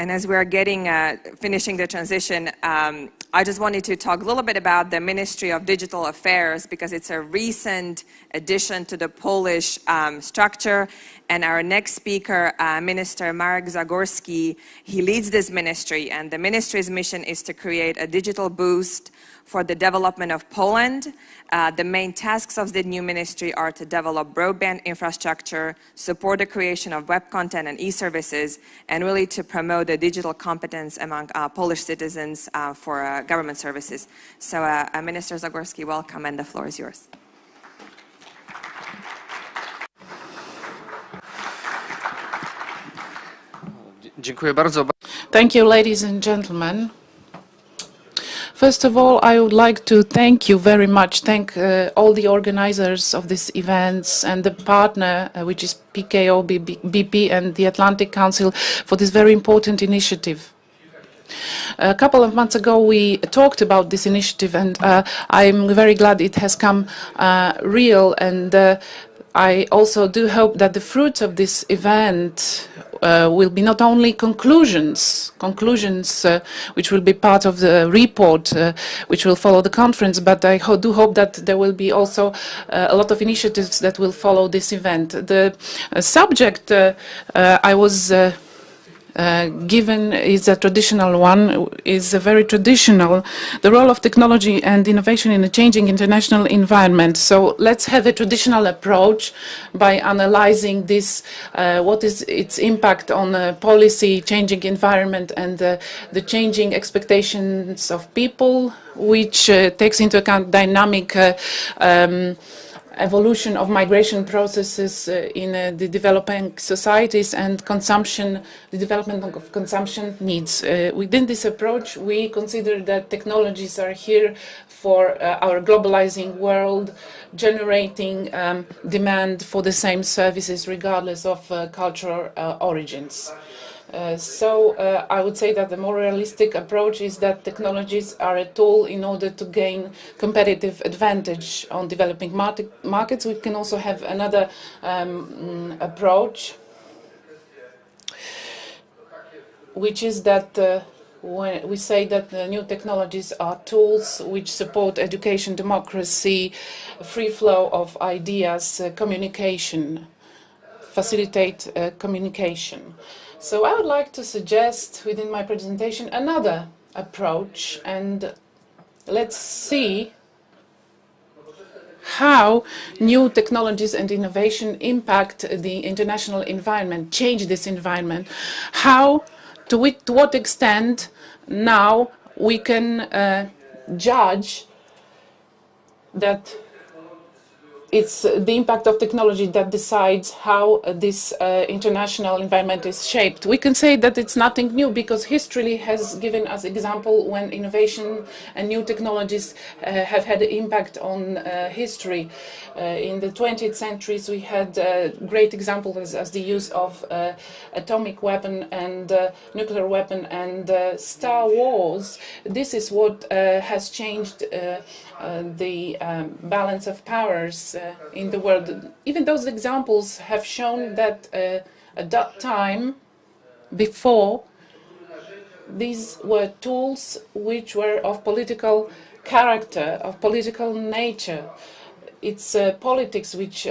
And as we're finishing the transition, I just wanted to talk a little bit about the Ministry of Digital Affairs because it's a recent addition to the Polish structure. And our next speaker, Minister Marek Zagórski, he leads this ministry, and the ministry's mission is to create a digital boost for the development of Poland. The main tasks of the new ministry are to develop broadband infrastructure, support the creation of web content and e-services, and really to promote the digital competence among Polish citizens for government services. So Minister Zagórski, welcome, and the floor is yours. Thank you, ladies and gentlemen. First of all, I would like to thank you very much, thank all the organizers of these events and the partner, which is PKO BP and the Atlantic Council, for this very important initiative. A couple of months ago, we talked about this initiative, and I'm very glad it has come real. And I also do hope that the fruits of this event will be not only conclusions which will be part of the report which will follow the conference, but I do hope that there will be also a lot of initiatives that will follow this event. The subject I was given is a traditional one, is a very traditional, the role of technology and innovation in a changing international environment. So let's have a traditional approach by analyzing this, what is its impact on policy, changing environment, and the changing expectations of people, which takes into account dynamic evolution of migration processes in the developing societies and consumption, the development of consumption needs. Within this approach, we consider that technologies are here for our globalizing world, generating demand for the same services regardless of cultural origins. I would say that the more realistic approach is that technologies are a tool in order to gain competitive advantage on developing markets. We can also have another approach, which is that when we say that the new technologies are tools which support education, democracy, free flow of ideas, communication, facilitate communication. So I would like to suggest within my presentation another approach, and let's see how new technologies and innovation impact the international environment, change this environment, how, to what extent now we can judge that it's the impact of technology that decides how this international environment is shaped. We can say that it's nothing new because history has given us example when innovation and new technologies have had an impact on history. In the 20th centuries, we had great examples as the use of atomic weapon and nuclear weapon and Star Wars. This is what has changed the balance of powers in the world. Even those examples have shown that at that time, before, these were tools which were of political character, of political nature. It's politics which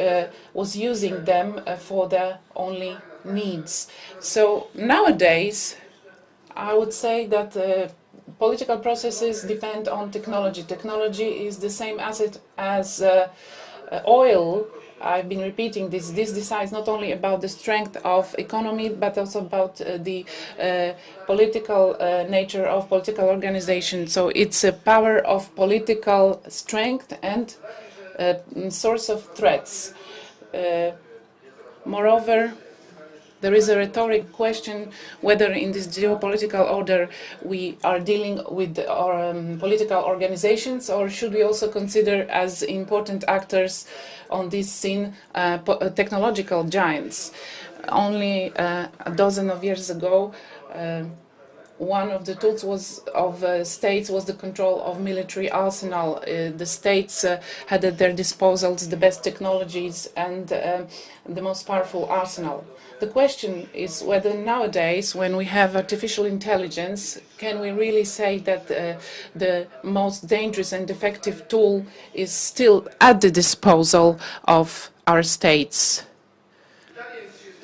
was using them for their only needs. So nowadays, I would say that political processes depend on technology. Technology is the same asset as oil. I've been repeating this. This decides not only about the strength of economy, but also about the political nature of political organization. So it's a power of political strength and source of threats. Moreover, there is a rhetoric question whether in this geopolitical order we are dealing with our political organizations, or should we also consider as important actors on this scene technological giants. Only a dozen of years ago, one of the tools of states was the control of military arsenal. The states had at their disposal the best technologies and the most powerful arsenal. The question is whether nowadays, when we have artificial intelligence, can we really say that the most dangerous and effective tool is still at the disposal of our states?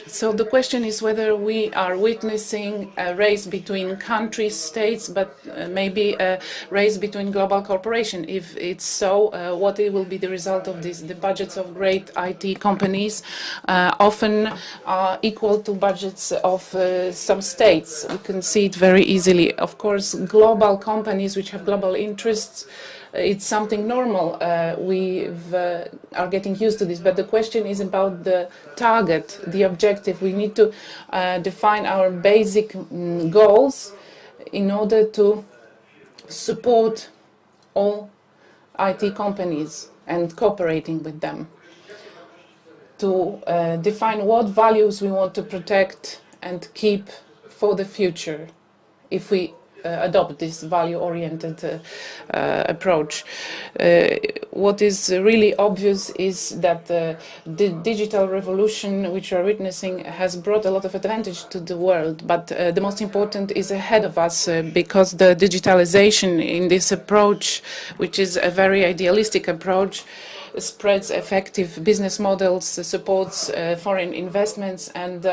So the question is whether we are witnessing a race between countries, states, but maybe a race between global corporations. If it's so, what will be the result of this? The budgets of great IT companies often are equal to budgets of some states. We can see it very easily. Of course, global companies which have global interests, it's something normal. We are getting used to this, but the question is about the target, the objective. We need to define our basic goals in order to support all IT companies and cooperating with them, to define what values we want to protect and keep for the future if we adopt this value-oriented approach. What is really obvious is that the digital revolution which we are witnessing has brought a lot of advantage to the world, but the most important is ahead of us because the digitalization in this approach, which is a very idealistic approach, spreads effective business models, supports foreign investments, and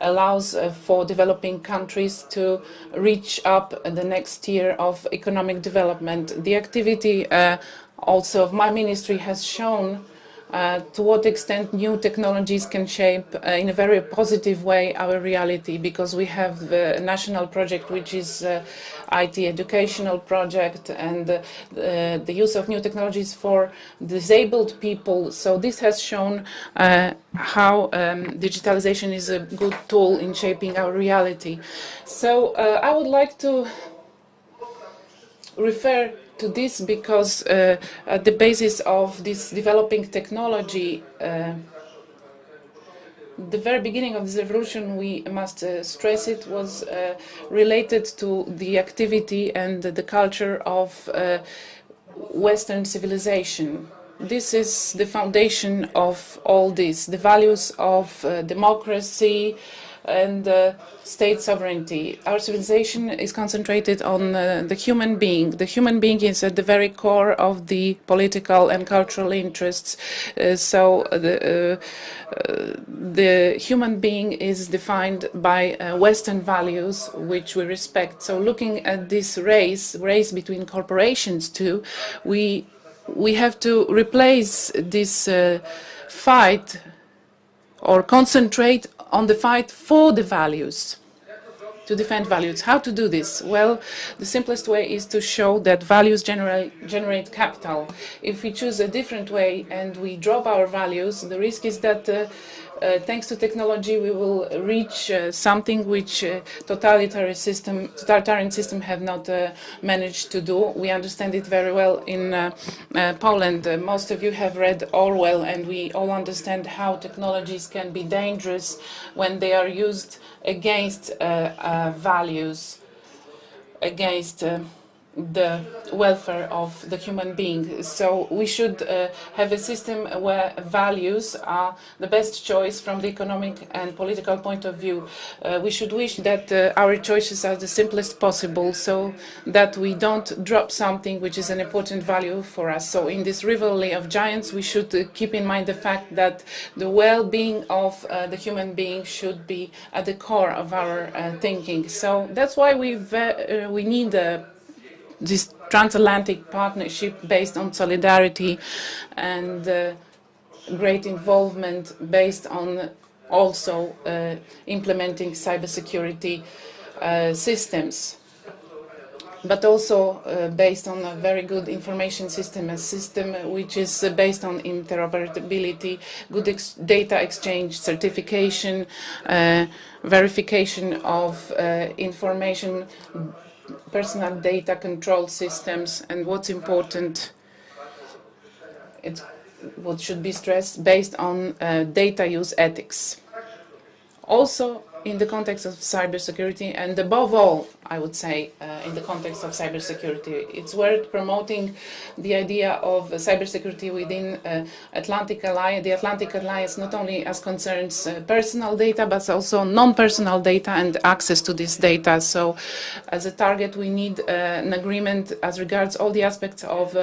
allows for developing countries to reach up the next tier of economic development. The activity also of my ministry has shown to what extent new technologies can shape in a very positive way our reality, because we have a national project which is IT educational project and the use of new technologies for disabled people. So this has shown how digitalization is a good tool in shaping our reality. So I would like to refer to this because at the basis of this developing technology, the very beginning of this revolution, we must stress it, was related to the activity and the culture of Western civilization. This is the foundation of all this, the values of democracy and state sovereignty. Our civilization is concentrated on the human being. The human being is at the very core of the political and cultural interests. So the human being is defined by Western values, which we respect. So looking at this race between corporations too, we have to replace this fight or concentrate on the fight for the values, to defend values. How to do this? Well, the simplest way is to show that values generate capital. If we choose a different way and we drop our values, the risk is that thanks to technology we will reach something which totalitarian system have not managed to do. We understand it very well in Poland. Most of you have read Orwell, and we all understand how technologies can be dangerous when they are used against values, against the welfare of the human being. So we should have a system where values are the best choice from the economic and political point of view. We should wish that our choices are the simplest possible, so that we don't drop something which is an important value for us. So in this rivalry of giants, we should keep in mind the fact that the well-being of the human being should be at the core of our thinking. So that's why we need this transatlantic partnership based on solidarity and great involvement based on also implementing cybersecurity systems, but also based on a very good information system, a system which is based on interoperability, good data exchange, certification, verification of information, personal data control systems, and what's important, what should be stressed, based on data use ethics. Also, in the context of cybersecurity, and above all, I would say, in the context of cybersecurity. It's worth promoting the idea of cybersecurity within Atlantic Alliance, the Atlantic Alliance, not only as concerns personal data, but also non-personal data and access to this data. So as a target, we need an agreement as regards all the aspects of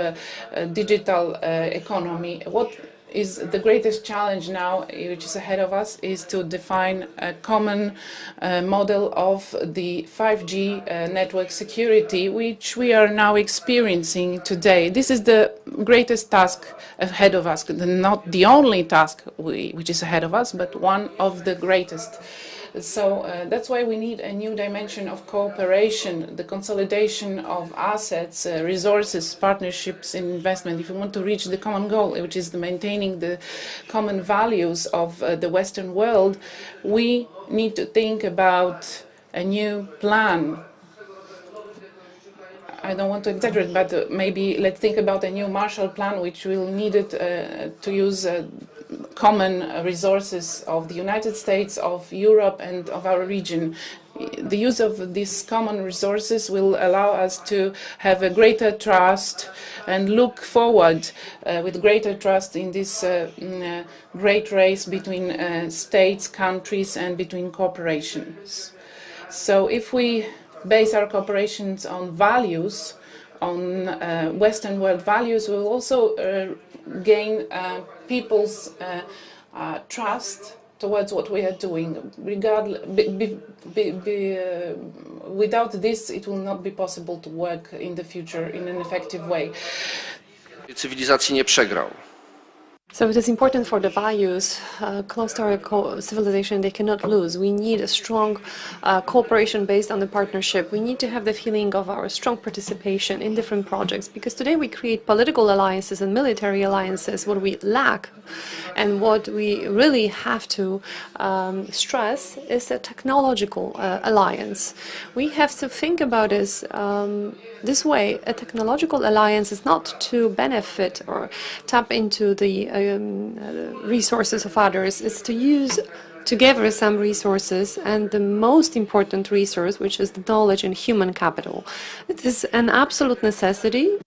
digital economy. What is the greatest challenge now, which is ahead of us, is to define a common model of the 5G network security, which we are now experiencing today. This is the greatest task ahead of us, not the only task which is ahead of us, but one of the greatest. So that's why we need a new dimension of cooperation, the consolidation of assets, resources, partnerships, and investment. If we want to reach the common goal, which is maintaining the common values of the Western world, we need to think about a new plan. I don't want to exaggerate, but maybe let's think about a new Marshall Plan, which will need it to use common resources of the United States, of Europe, and of our region. The use of these common resources will allow us to have a greater trust and look forward with greater trust in this great race between states, countries, and between corporations. So if we base our cooperations on values, on Western world values, we will also gain people's trust towards what we are doing. Without this, it will not be possible to work in the future in an effective way. Cywilizacji nie przegrał. So it is important for the values close to our civilization, they cannot lose. We need a strong cooperation based on the partnership. We need to have the feeling of our strong participation in different projects, because today we create political alliances and military alliances. What we lack and what we really have to stress is a technological alliance. We have to think about this way. A technological alliance is not to benefit or tap into the resources of others. It's to use together some resources, and the most important resource, which is the knowledge and human capital. It is an absolute necessity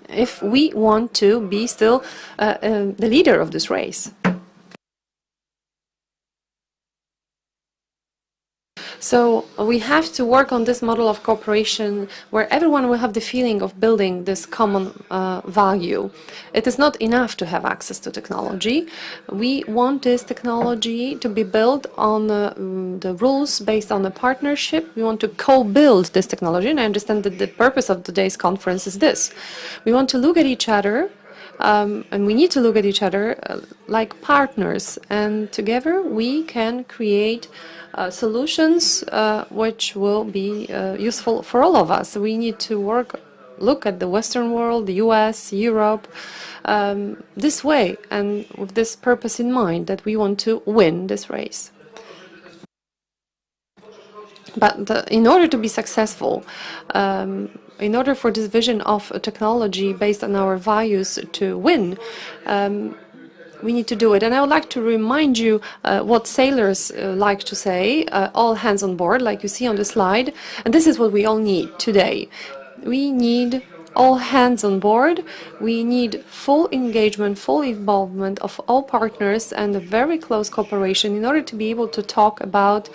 if we want to be still the leader of this race. So we have to work on this model of cooperation where everyone will have the feeling of building this common value. It is not enough to have access to technology. We want this technology to be built on the rules based on a partnership. We want to co-build this technology, and I understand that the purpose of today's conference is this. We want to look at each other and we need to look at each other like partners, and together we can create solutions which will be useful for all of us. We need to look at the Western world, the US, Europe, this way, and with this purpose in mind, that we want to win this race. But in order to be successful, in order for this vision of a technology based on our values to win, we need to do it. And I would like to remind you what sailors like to say, all hands on board, like you see on the slide. And this is what we all need today. We need all hands on board. We need full engagement, full involvement of all partners, and a very close cooperation in order to be able to talk about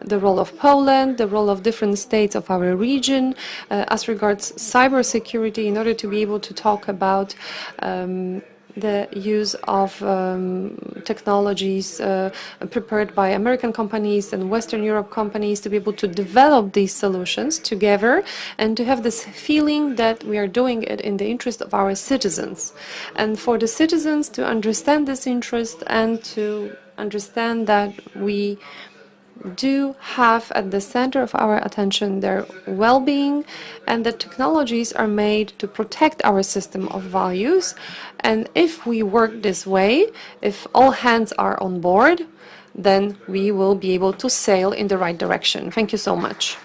the role of Poland, the role of different states of our region, as regards cybersecurity, in order to be able to talk about the use of technologies prepared by American companies and Western Europe companies, to be able to develop these solutions together and to have this feeling that we are doing it in the interest of our citizens. And for the citizens to understand this interest and to understand that we do have at the center of our attention their well-being, and that technologies are made to protect our system of values. And if we work this way, if all hands are on board, then we will be able to sail in the right direction. Thank you so much.